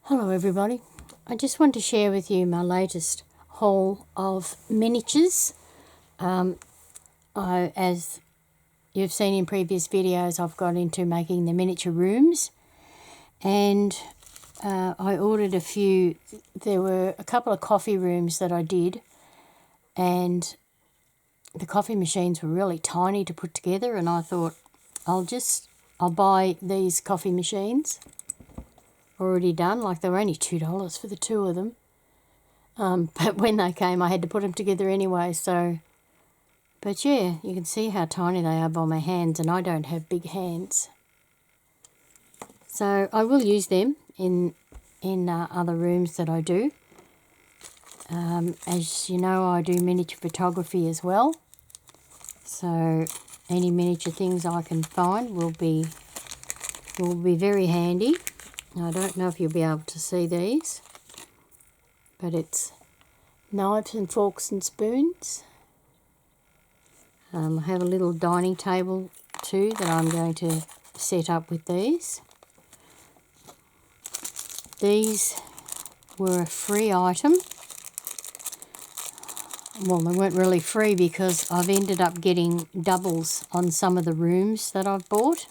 Hello everybody, I just want to share with you my latest haul of miniatures. As you've seen in previous videos, I've got into making the miniature rooms, and I ordered a few. There were a couple of coffee rooms that I did, and the coffee machines were really tiny to put together, and I thought I'll buy these coffee machines already done. Like, they were only $2 for the two of them, but when they came I had to put them together anyway. But yeah, you can see how tiny they are by my hands, and I don't have big hands, so I will use them in other rooms that I do. As you know, I do miniature photography as well, so any miniature things I can find will be very handy. Now, I don't know if you'll be able to see these, but it's knives and forks and spoons. I have a little dining table too that I'm going to set up with these. These were a free item. Well, they weren't really free because I've ended up getting doubles on some of the rooms that I've bought.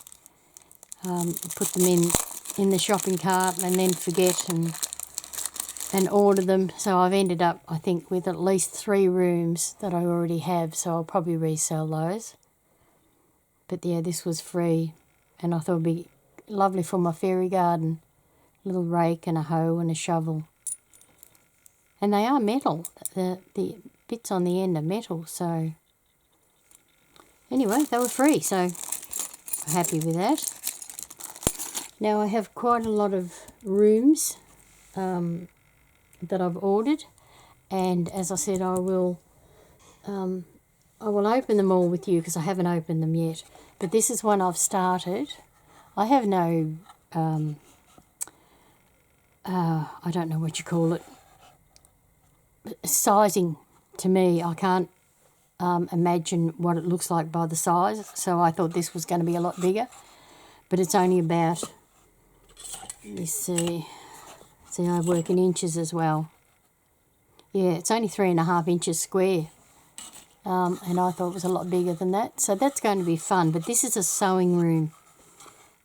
Put them in the shopping cart and then forget and order them. So I've ended up, I think, with at least 3 rooms that I already have, so I'll probably resell those. But yeah, this was free, and I thought it'd be lovely for my fairy garden. A little rake and a hoe and a shovel. And they are metal. The bits on the end are metal, so anyway, they were free, so I'm happy with that. Now, I have quite a lot of rooms that I've ordered, and as I said, I will open them all with you because I haven't opened them yet. But this is one I've started. I have no, I don't know what you call it, sizing. To me, I can't imagine what it looks like by the size, so I thought this was going to be a lot bigger. But it's only about, let me see, I work in inches as well. Yeah, it's only 3.5 inches square, and I thought it was a lot bigger than that. So that's going to be fun. But this is a sewing room.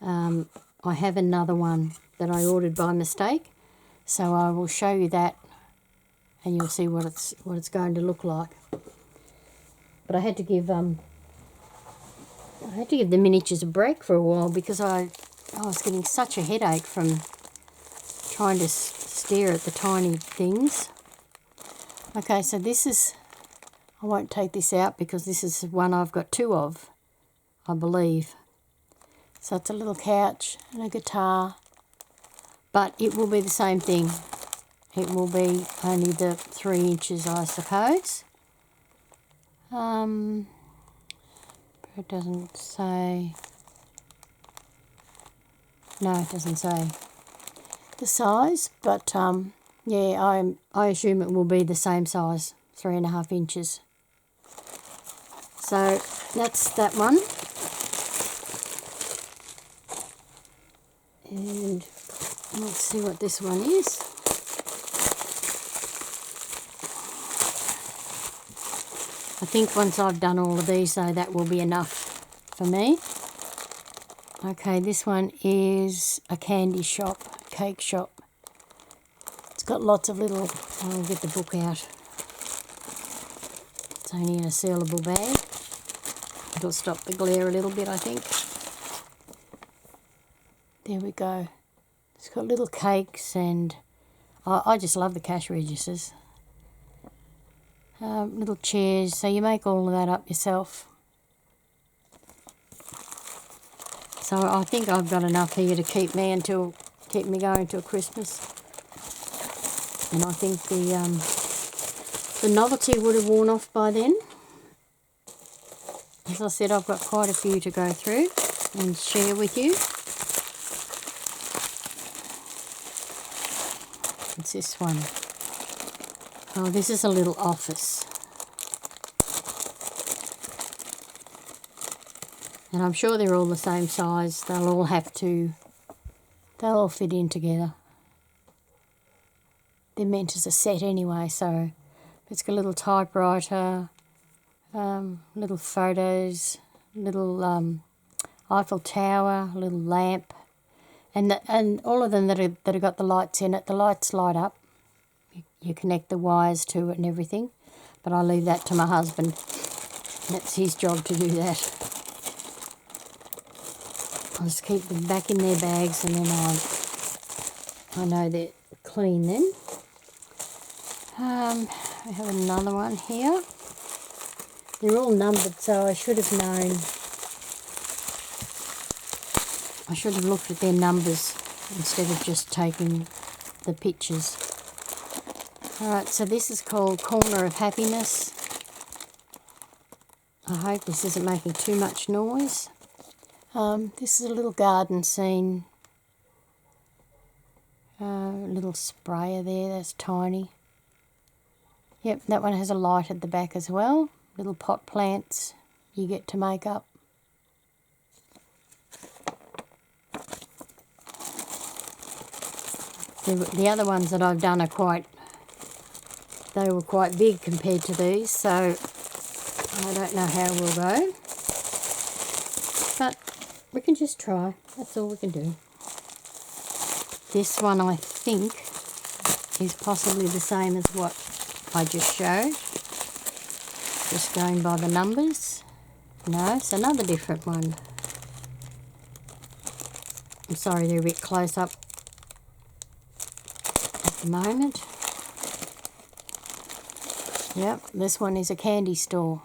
I have another one that I ordered by mistake, so I will show you that, and you'll see what it's going to look like. But I had to give the miniatures a break for a while because I was getting such a headache from trying to stare at the tiny things. Okay, so this is, I won't take this out because this is one I've got 2 of, I believe. So it's a little couch and a guitar, but it will be the same thing. It will be only the 3 inches, I suppose. It doesn't say. No, it doesn't say the size, but yeah, I assume it will be the same size, 3.5 inches. So that's that one. And let's see what this one is. I think once I've done all of these, though, that will be enough for me. Okay, this one is a candy shop, cake shop. It's got lots of little, I'll get the book out. It's only in a sealable bag. It'll stop the glare a little bit, I think. There we go. It's got little cakes, and I just love the cash registers. Little chairs, so you make all of that up yourself. So I think I've got enough here to keep me going till Christmas. And I think the novelty would have worn off by then. As I said, I've got quite a few to go through and share with you. What's this one? Oh, this is a little office. And I'm sure they're all the same size. They'll all fit in together. they're meant as a set anyway. So it's got a little typewriter, little photos, little Eiffel Tower, a little lamp, and all of them that have got the lights in it. The lights light up. You connect the wires to it and everything, but I leave that to my husband. That's his job to do that. I'll just keep them back in their bags, and then I know they're clean then. I have another one here. They're all numbered, so I should have known. I should have looked at their numbers instead of just taking the pictures. Alright, so this is called Corner of Happiness. I hope this isn't making too much noise. This is a little garden scene. Little sprayer there, that's tiny. Yep, that one has a light at the back as well. Little pot plants you get to make up. The other ones that I've done are they were quite big compared to these, so I don't know how we'll go. But we can just try, that's all we can do. This one I think is possibly the same as what I just showed. Just going by the numbers. No, it's another different one. I'm sorry, they're a bit close up at the moment. Yep, this one is a candy store.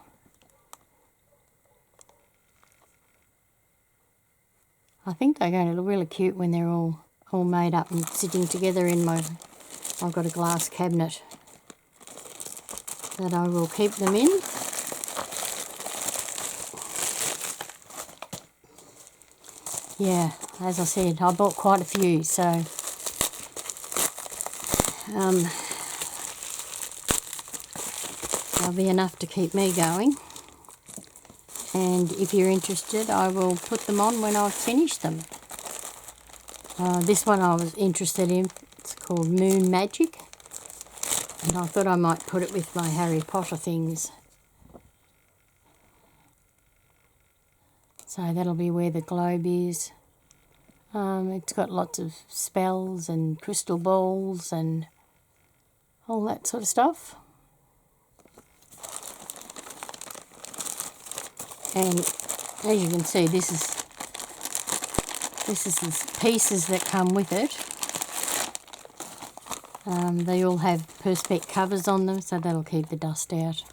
I think they're going to look really cute when they're all made up and sitting together in I've got a glass cabinet that I will keep them in. Yeah, as I said, I bought quite a few, so there'll be enough to keep me going. And if you're interested, I will put them on when I've finished them. This one I was interested in. It's called Moon Magic, and I thought I might put it with my Harry Potter things. So that'll be where the globe is. It's got lots of spells and crystal balls and all that sort of stuff. And as you can see, this is the pieces that come with it. They all have Perspex covers on them, so that'll keep the dust out.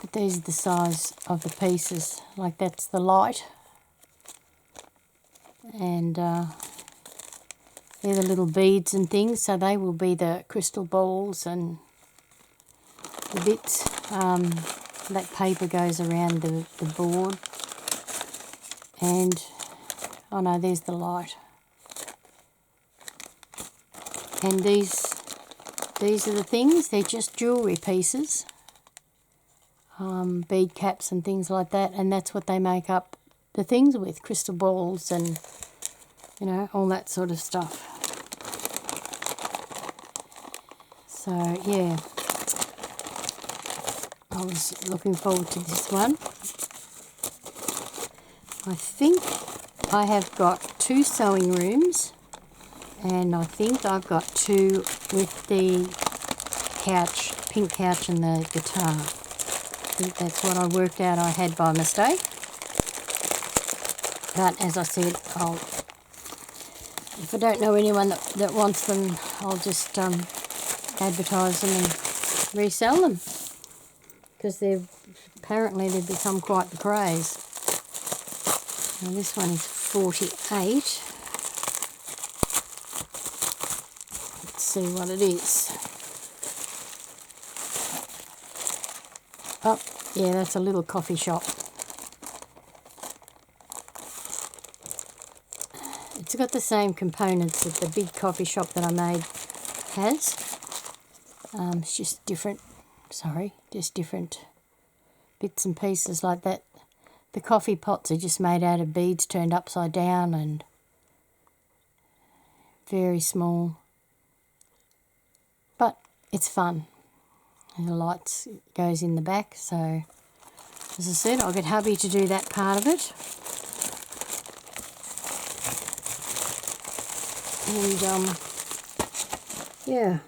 But these are the size of the pieces. Like that's the light. And they're the little beads and things, so they will be the crystal balls and the bits. That paper goes around the board. And, oh no, there's the light. And these are the things, they're just jewellery pieces. Bead caps and things like that, and that's what they make up the things with, crystal balls and, you know, all that sort of stuff. So, yeah. I was looking forward to this one. I think I have got 2 sewing rooms, and I think I've got 2 with the couch, pink couch and the guitar. I think that's what I worked out I had by mistake. But as I said, if I don't know anyone that wants them, I'll just advertise them and resell them. Because apparently they've become quite the craze. Now this one is 48. Let's see what it is. Oh, yeah, that's a little coffee shop. It's got the same components that the big coffee shop that I made has. It's just different. Sorry, just different bits and pieces like that. The coffee pots are just made out of beads turned upside down, and very small. But it's fun. And the lights goes in the back, so as I said, I'll get hubby to do that part of it. And yeah,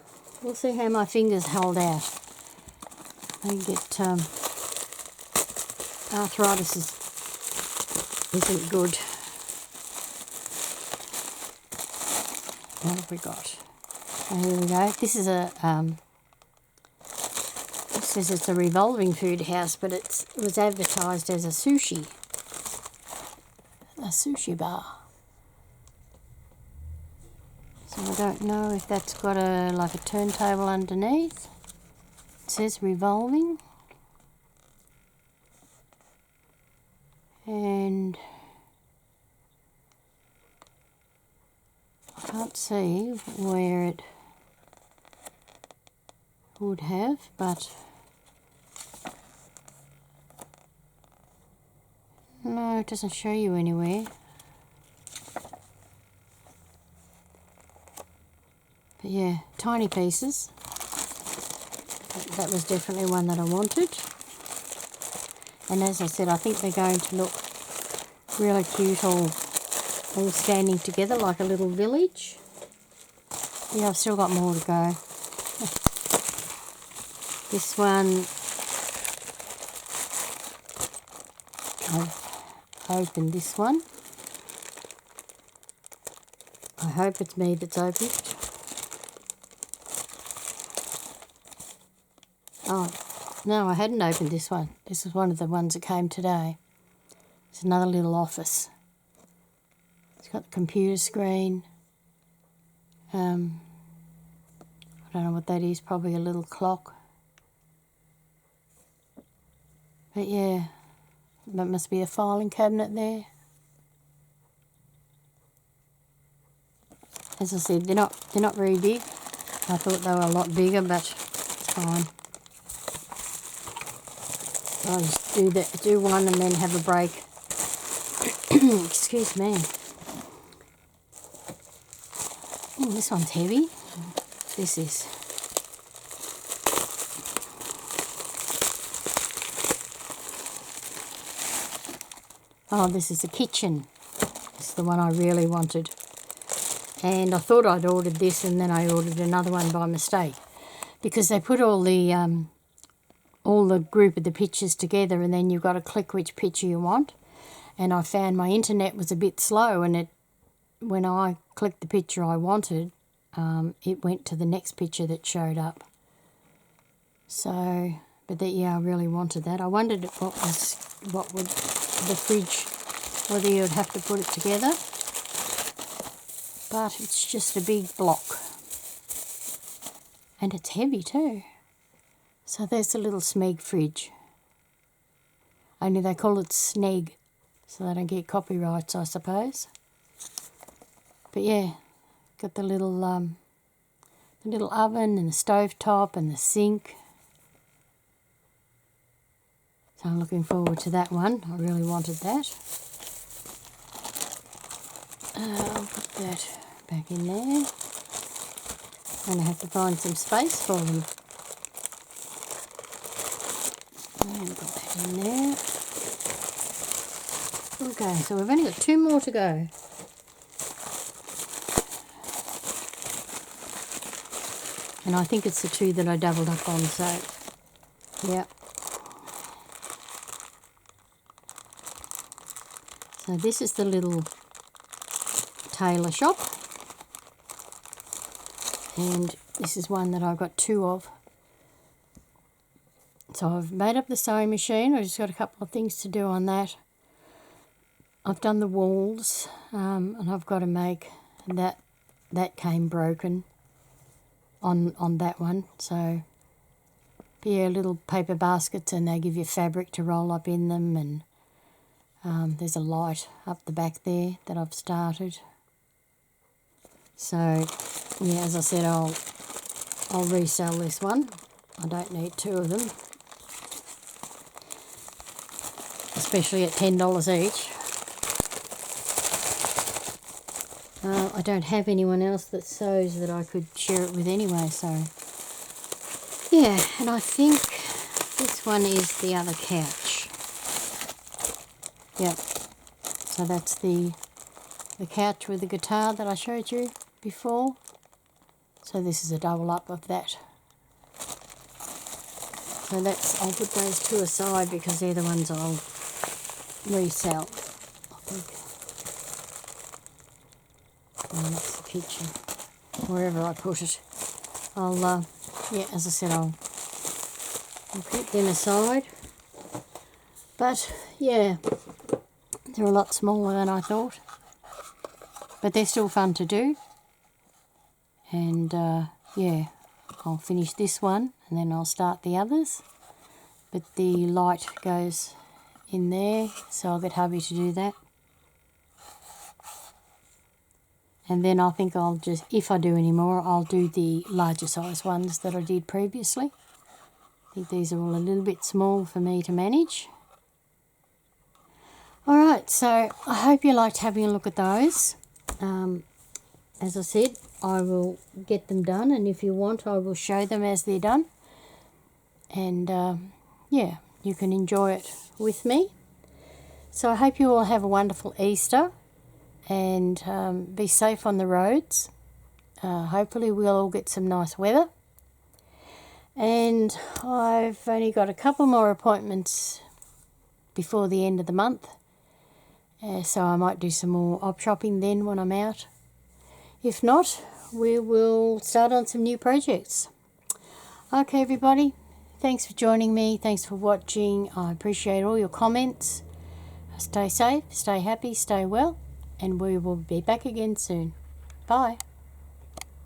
we'll see how my fingers hold out. I get arthritis isn't good. What have we got? Oh, here we go. This is a it says it's a revolving food house, but it was advertised as a sushi bar. So I don't know if that's got like a turntable underneath. It says revolving. And I can't see where it would have, but no, it doesn't show you anywhere. But yeah, tiny pieces. That was definitely one that I wanted. And as I said, I think they're going to look really cute all standing together like a little village. Yeah, I've still got more to go. This one, I've opened this one. I hope it's me that's opened. Oh, no, I hadn't opened this one. This is one of the ones that came today. It's another little office. It's got the computer screen. I don't know what that is, probably a little clock. But yeah, that must be a filing cabinet there. As I said, they're not very big. I thought they were a lot bigger, but it's fine. I'll just do one and then have a break. Excuse me. Oh, this one's heavy. This is. Oh, this is the kitchen. This is the one I really wanted. And I thought I'd ordered this and then I ordered another one by mistake. Because they put all the group of the pictures together and then you've got to click which picture you want. And I found my internet was a bit slow and when I clicked the picture I wanted, it went to the next picture that showed up. So, but yeah, I really wanted that. I wondered what would the fridge, whether you'd have to put it together. But it's just a big block. And it's heavy too. So there's a little Smeg fridge. Only they call it Sneg, so they don't get copyrights, I suppose. But yeah, got the little oven and the stove top and the sink. So I'm looking forward to that one. I really wanted that. I'll put that back in there. And I have to find some space for them. And put that in there. Okay, so we've only got 2 more to go. And I think it's the 2 that I doubled up on, so yeah. So this is the little tailor shop. And this is one that I've got 2 of. So I've made up the sewing machine. I've just got a couple of things to do on that. I've done the walls, and I've got to make that came broken on that one. So yeah, little paper baskets, and they give you fabric to roll up in them, and there's a light up the back there that I've started. So yeah, as I said, I'll resell this one. I don't need 2 of them, especially at $10 each. I don't have anyone else that sews that I could share it with anyway, so yeah. And I think this one is the other couch. Yep. So that's the couch with the guitar that I showed you before. So this is a double up of that. So that's, I'll put those two aside because they're the ones I'll resell, I think. And that's the kitchen, wherever I put it. I'll, yeah, as I said, I'll keep them aside. But yeah, they're a lot smaller than I thought. But they're still fun to do. And yeah, I'll finish this one and then I'll start the others. But the light goes in there, so I'll get hubby to do that. And then I think I'll just, if I do any more, I'll do the larger size ones that I did previously. I think these are all a little bit small for me to manage. Alright, so I hope you liked having a look at those. As I said, I will get them done, and if you want, I will show them as they're done. And yeah, you can enjoy it with me. So I hope you all have a wonderful Easter, and be safe on the roads. Hopefully we'll all get some nice weather. And I've only got a couple more appointments before the end of the month. So I might do some more op shopping then when I'm out. If not, we will start on some new projects. Okay, everybody. Thanks for joining me. Thanks for watching. I appreciate all your comments. Stay safe, stay happy, stay well, and we will be back again soon. Bye.